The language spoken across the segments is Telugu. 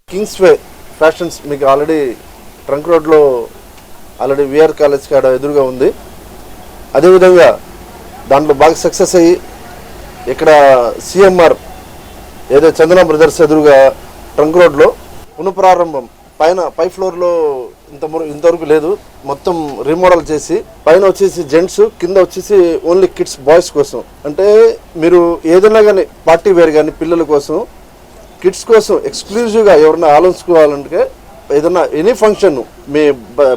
కింగ్స్వే ఫ్యాషన్స్ మీకు ఆల్రెడీ ట్రంక్ రోడ్లో ఆల్రెడీ విఆర్ కాలేజ్ కాడ ఎదురుగా ఉంది. అదేవిధంగా దాంట్లో బాగా సక్సెస్ అయ్యి ఇక్కడ సిఎంఆర్ ఏదో చందన బ్రదర్స్ ఎదురుగా ట్రంక్ రోడ్లో పునఃప్రారంభం పై ఫ్లోర్లో ఇంతవరకు లేదు, మొత్తం రీమోడల్ చేసి పైన వచ్చేసి జెంట్స్, కింద వచ్చేసి ఓన్లీ కిడ్స్ బాయ్స్ కోసం. అంటే మీరు ఏదైనా కానీ పార్టీ వేర్ కానీ పిల్లల కోసం కిడ్స్ కోసం ఎక్స్క్లూజివ్గా ఎవరైనా ఆలోచించుకోవాలంటే ఏదైనా ఎనీ ఫంక్షన్ మీ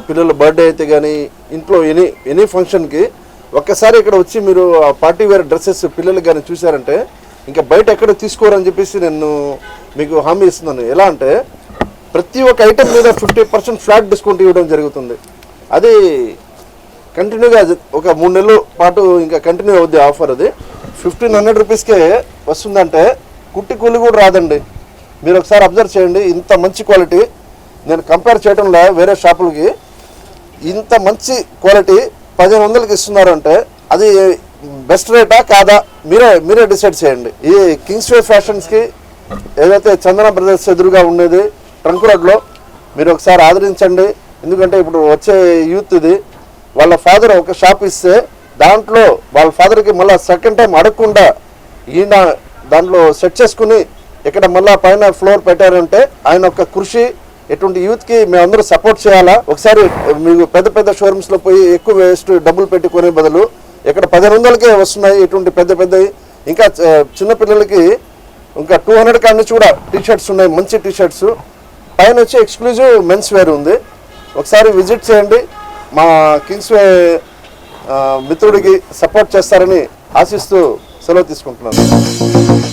పిల్లల బర్త్డే అయితే కానీ ఇంట్లో ఎనీ ఫంక్షన్కి ఒక్కసారి ఇక్కడ వచ్చి మీరు ఆ పార్టీ వేర్ డ్రెస్సెస్ పిల్లలకి కానీ చూసారంటే ఇంకా బయట ఎక్కడ తీసుకోరని చెప్పేసి నేను మీకు హామీ ఇస్తున్నాను. ఎలా అంటే ప్రతి ఒక్క ఐటెం మీద 50% ఫ్లాట్ డిస్కౌంట్ ఇవ్వడం జరుగుతుంది. అది కంటిన్యూగా ఒక 3 నెలల పాటు ఇంకా కంటిన్యూ అవుద్ది ఆఫర్. అది 1500 రూపీస్కే వస్తుందంటే కుట్టి కూలి కూడా రాదండి. మీరు ఒకసారి అబ్జర్వ్ చేయండి, ఇంత మంచి క్వాలిటీ నేను కంపేర్ చేయడంలో వేరే షాపులకి ఇంత మంచి క్వాలిటీ 1500కి ఇస్తున్నారు అంటే అది బెస్ట్ రేటా కాదా మీరే డిసైడ్ చేయండి. ఈ కింగ్స్వే ఫ్యాషన్స్కి ఏదైతే చందన బ్రదర్స్ ఎదురుగా ఉండేది ట్రంక్ రోడ్లో మీరు ఒకసారి ఆదరించండి. ఎందుకంటే ఇప్పుడు వచ్చే యూత్ ఇది వాళ్ళ ఫాదర్ ఒక షాప్ ఇస్తే దాంట్లో వాళ్ళ ఫాదర్కి మళ్ళీ సెకండ్ టైం అడగకుండా ఈయన దాంట్లో సెట్ చేసుకుని ఇక్కడ మళ్ళీ పైన ఫ్లోర్ పెట్టారంటే ఆయన ఒక కృషి. ఎటువంటి యూత్కి మేమందరూ సపోర్ట్ చేయాలా. ఒకసారి మీకు పెద్ద షోరూమ్స్లో పోయి ఎక్కువ వేస్ట్ డబ్బులు పెట్టుకునే బదులు ఇక్కడ 1500కే వస్తున్నాయి ఇటువంటి పెద్దవి. ఇంకా చిన్నపిల్లలకి ఇంకా 200 కాడి నుంచి కూడా టీషర్ట్స్ ఉన్నాయి, మంచి టీషర్ట్స్. పైన వచ్చి ఎక్స్క్లూజివ్ మెన్స్ వేర్ ఉంది. ఒకసారి విజిట్ చేయండి. మా కింగ్స్వే మిత్రుడికి సపోర్ట్ చేస్తారని ఆశిస్తూ సెలవు తీసుకుంటున్నాను.